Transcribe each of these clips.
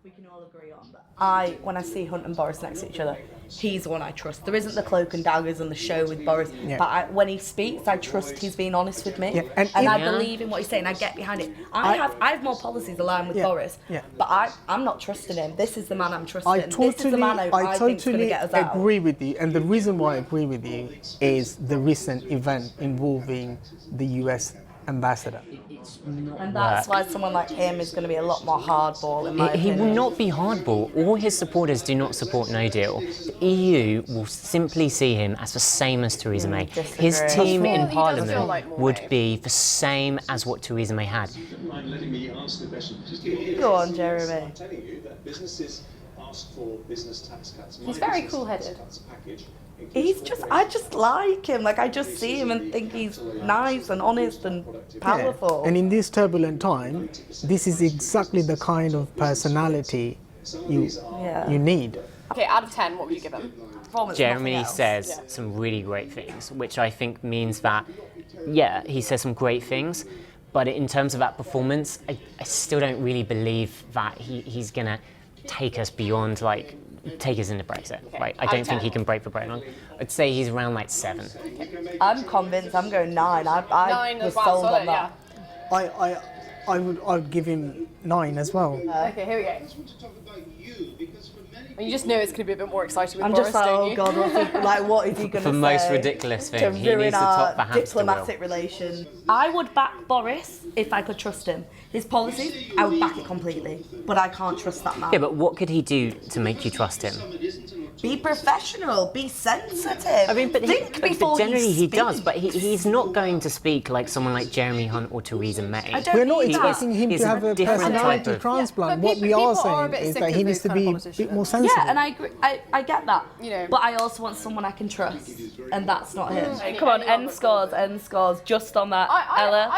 we can all agree on. When I see Hunt and Boris next to each other, he's the one I trust. There isn't the cloak and daggers on the show with Boris, but when he speaks, I trust he's being honest with me, and I believe in what he's saying. I get behind it. I have more policies aligned with Boris, but I'm not trusting him. This is the man I'm trusting. This is the man I think's going to get us out. Agree with you, and the reason why I agree with you is the recent event involving the US ambassador. And that's why someone like him is going to be a lot more hardball, in my opinion. He will not be hardball. All his supporters do not support no deal. The EU will simply see him as the same as Theresa May. His team in Parliament would be the same as what Theresa May had. Go on, Jeremy. He's very cool-headed. I just like him. Like, I just see him and think he's nice and honest and powerful. And in this turbulent time, this is exactly the kind of personality you need. Okay, out of 10, what would you give him? Jeremy says some really great things, which I think means that, he says some great things, but in terms of that performance, I still don't really believe that he's going to take us beyond, take us into Brexit. Right? I don't think he can break the Brexit. I'd say he's around 7. Okay. I'm convinced. I'm going 9. I 9 was as well, sold on that. I'd give him 9 as well. Okay, here we go. And you just know it's going to be a bit more exciting with I'm Boris, just like, don't you? God, what is he going to say? The most ridiculous thing. To He needs ruin to our top the hamster diplomatic relations. I would back Boris if I could trust him. His policies, I would back it completely. But I can't trust that man. Yeah, but what could he do to make you trust him? Be professional, be sensitive. I mean, but generally he does, but he's not going to speak like someone like Jeremy Hunt or Theresa May. We're not expecting him to have a personality transplant. What we are saying is that he needs to be a bit more sensitive. Yeah, and I agree. I get that. But I also want someone I can trust, and that's not him. Come on, end scores, just on that, Ella.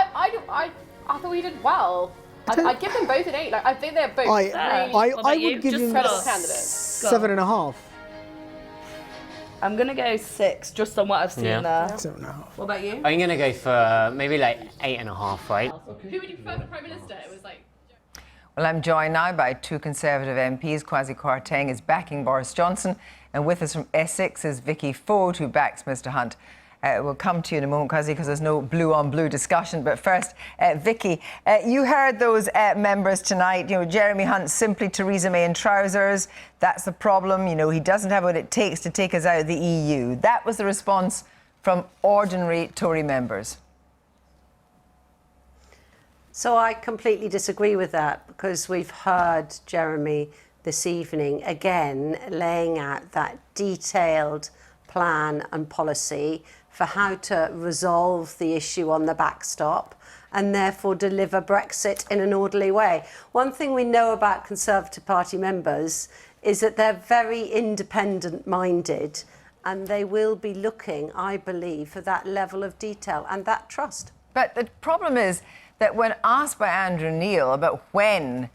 I thought he did well. I'd give them both an 8. I think they're both I would give him credible candidates. 7.5. I'm going to go 6, just on what I've seen there. 7.5. What about you? I'm going to go for maybe 8.5, right? Who would you prefer for Prime Minister? It was Well, I'm joined now by 2 Conservative MPs. Kwasi Kwarteng is backing Boris Johnson, and with us from Essex is Vicky Ford, who backs Mr Hunt. We'll come to you in a moment, Kwasi, because there's no blue-on-blue discussion. But first, Vicky, you heard those members tonight. Jeremy Hunt, simply Theresa May in trousers. That's the problem. He doesn't have what it takes to take us out of the EU. That was the response from ordinary Tory members. So I completely disagree with that, because we've heard Jeremy this evening again laying out that detailed plan and policy for how to resolve the issue on the backstop and therefore deliver Brexit in an orderly way. One thing we know about Conservative Party members is that they're very independent-minded, and they will be looking, I believe, for that level of detail and that trust. But the problem is that when asked by Andrew Neil about when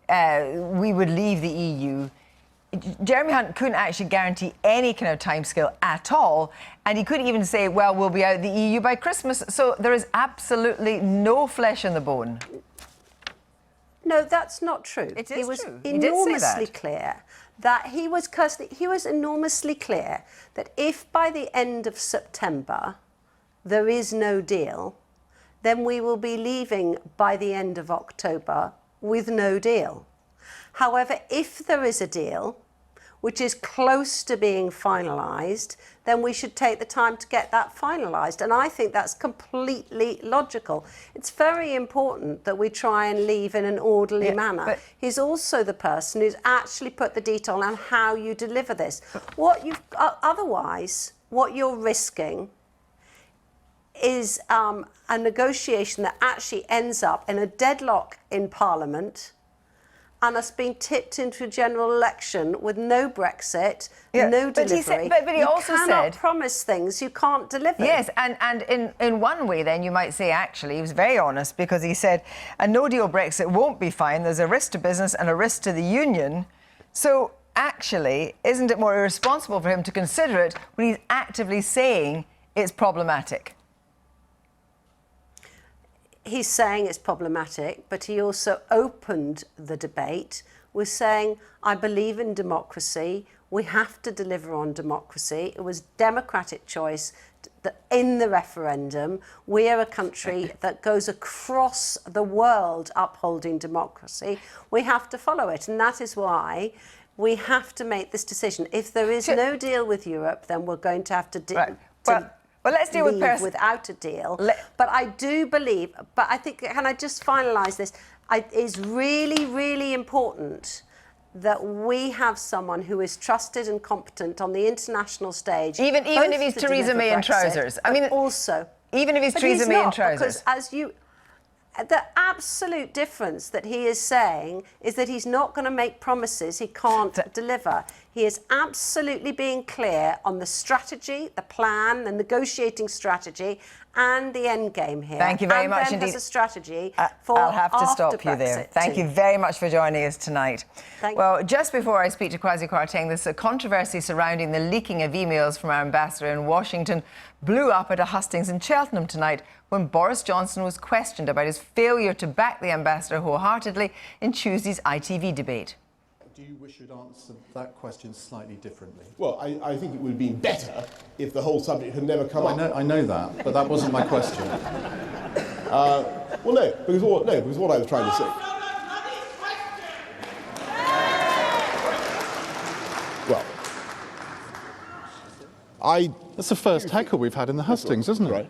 we would leave the EU, Jeremy Hunt couldn't actually guarantee any kind of timescale at all, and he couldn't even say, well, we'll be out of the EU by Christmas. So there is absolutely no flesh in the bone. No, that's not true. It is true. He was true. enormously clear that he was enormously clear that if by the end of September there is no deal, then we will be leaving by the end of October with no deal. However, if there is a deal, which is close to being finalised, then we should take the time to get that finalised. And I think that's completely logical. It's very important that we try and leave in an orderly manner. He's also the person who's actually put the detail on how you deliver this. Otherwise, what you're risking is a negotiation that actually ends up in a deadlock in Parliament, and us being tipped into a general election with no Brexit, no delivery. But he also said... You cannot promise things you can't deliver. Yes, and in one way then you might say actually he was very honest, because he said a no-deal Brexit won't be fine. There's a risk to business and a risk to the union. So actually, isn't it more irresponsible for him to consider it when he's actively saying it's problematic? He's saying it's problematic, but he also opened the debate was saying, I believe in democracy. We have to deliver on democracy. It was democratic choice that in the referendum. We are a country that goes across the world upholding democracy. We have to follow it. And that is why we have to make this decision. If there is no deal with Europe, then we're going to have to well, let's deal with without a deal. But I do believe, but I think, can I just finalise this? It is really, really important that we have someone who is trusted and competent on the international stage. Even if he's Theresa May in trousers. I mean, also, even if he's Theresa May in trousers. Because the absolute difference that he is saying is that he's not going to make promises he can't deliver. He is absolutely being clear on the strategy, the plan, the negotiating strategy, and the end game here. Thank you very much indeed. indeed. Has a strategy for I'll have to stop after you there. Brexit Thank too. you very much for joining us tonight. Well, just before I speak to Kwasi Kwarteng, there's a controversy surrounding the leaking of emails from our ambassador in Washington blew up at a hustings in Cheltenham tonight when Boris Johnson was questioned about his failure to back the ambassador wholeheartedly in Tuesday's ITV debate. Do you wish you'd answered that question slightly differently? Well, I think it would have been better if the whole subject had never come up. I know that, but that wasn't my question. Because what I was trying to say. That's the first heckle we've had in the hustings, isn't it? Right.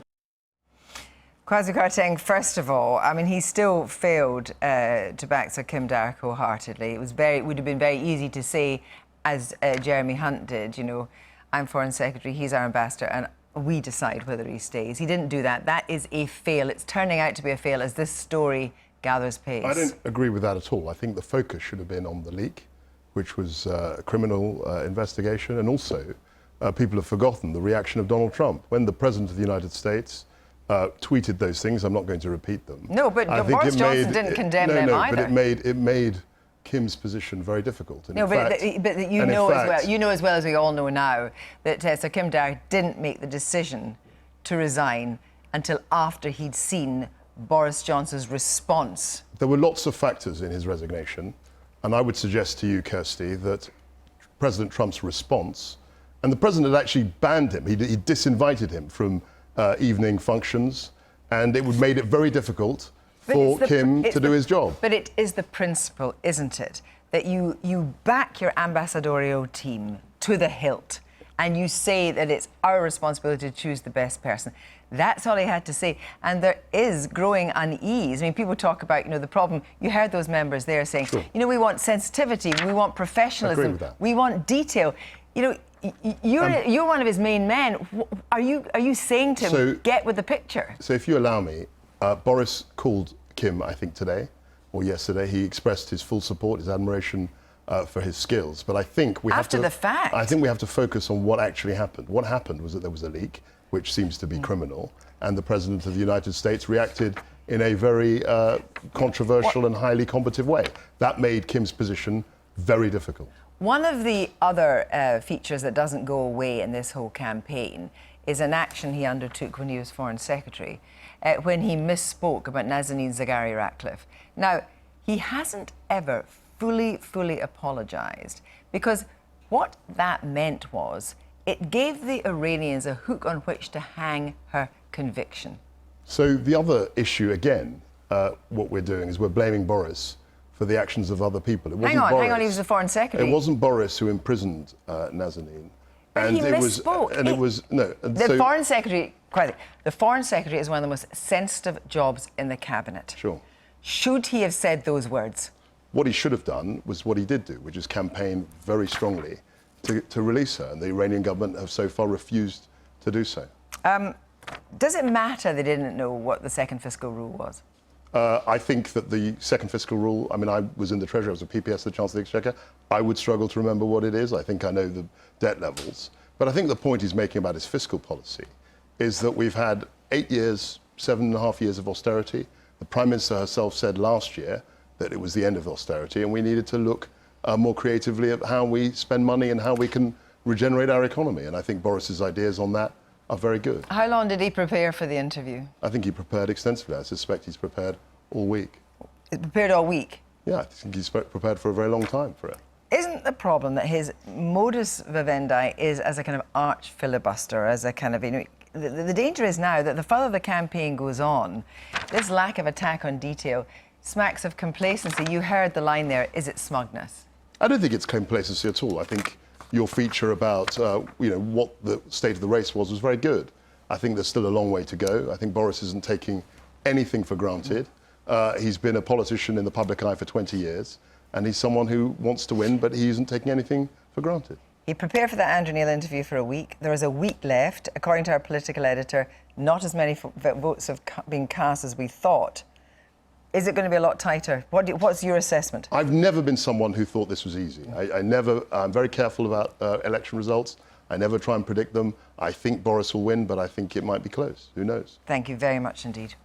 Kwasi Kwarteng, first of all, I mean, he still failed to back Sir Kim Darroch wholeheartedly. It would have been very easy to say, as Jeremy Hunt did, you know, I'm Foreign Secretary, he's our ambassador, and we decide whether he stays. He didn't do that. That is a fail. It's turning out to be a fail as this story gathers pace. I don't agree with that at all. I think the focus should have been on the leak, which was a criminal investigation, and also people have forgotten the reaction of Donald Trump. When the President of the United States tweeted those things, I'm not going to repeat them. No, but Boris Johnson didn't condemn them either. But it made Kim's position very difficult. And no, but you know as well as we all know now that Sir Kim Darroch didn't make the decision to resign until after he'd seen Boris Johnson's response. There were lots of factors in his resignation, and I would suggest to you, Kirsty, that President Trump's response, and the President had actually banned him, he disinvited him from evening functions, and it would made it very difficult for Kim to do his job. But it is the principle, isn't it, that you back your ambassadorial team to the hilt and you say that it's our responsibility to choose the best person. That's all he had to say. And there is growing unease. I mean, people talk about, you know, the problem. You heard those members there saying, sure, you know, we want sensitivity, we want professionalism, I agree with that. We want detail. You know, you're one of his main men. Are you saying to him, get with the picture? So if you allow me, Boris called Kim, I think today or yesterday. He expressed his full support, his admiration for his skills. But I think we have to... After the fact. I think we have to focus on what actually happened. What happened was that there was a leak, which seems to be criminal, and the President of the United States reacted in a very controversial and highly combative way. That made Kim's position very difficult. One of the other features that doesn't go away in this whole campaign is an action he undertook when he was Foreign Secretary, when he misspoke about Nazanin Zaghari-Ratcliffe. Now, he hasn't ever fully apologised, because what that meant was it gave the Iranians a hook on which to hang her conviction. So the other issue, again, what we're doing is we're blaming Boris for the actions of other people. It wasn't hang on, he was the Foreign Secretary. It wasn't Boris who imprisoned Nazanin. But and he misspoke. Foreign Secretary, the Foreign Secretary is one of the most sensitive jobs in the cabinet. Sure. Should he have said those words? What he should have done was what he did do, which is campaign very strongly to release her, and the Iranian government have so far refused to do so. Does it matter they didn't know what the second fiscal rule was? I think that the second fiscal rule, I mean, I was in the Treasury, I was a PPS, the Chancellor of the Exchequer. I would struggle to remember what it is. I think I know the debt levels. But I think the point he's making about his fiscal policy is that we've had 8 years, 7.5 years of austerity. The Prime Minister herself said last year that it was the end of austerity, and we needed to look more creatively at how we spend money and how we can regenerate our economy. And I think Boris's ideas on that are very good. How long did he prepare for the interview? I think he prepared extensively. I suspect he's prepared all week. Prepared all week? Yeah, I think he's prepared for a very long time for it. Isn't the problem that his modus vivendi is as a kind of arch filibuster, as a kind of, you know, the danger is now that the further the campaign goes on, this lack of attack on detail smacks of complacency. You heard the line there, is it smugness? I don't think it's complacency at all. I think your feature about, you know, what the state of the race was very good. I think there's still a long way to go. I think Boris isn't taking anything for granted. He's been a politician in the public eye for 20 years, and he's someone who wants to win, but he isn't taking anything for granted. He prepared for the Andrew Neil interview for a week. There is a week left. According to our political editor, not as many votes have been cast as we thought. Is it going to be a lot tighter? What's your assessment? I've never been someone who thought this was easy. I'm very careful about election results. I never try and predict them. I think Boris will win, but I think it might be close. Who knows? Thank you very much indeed.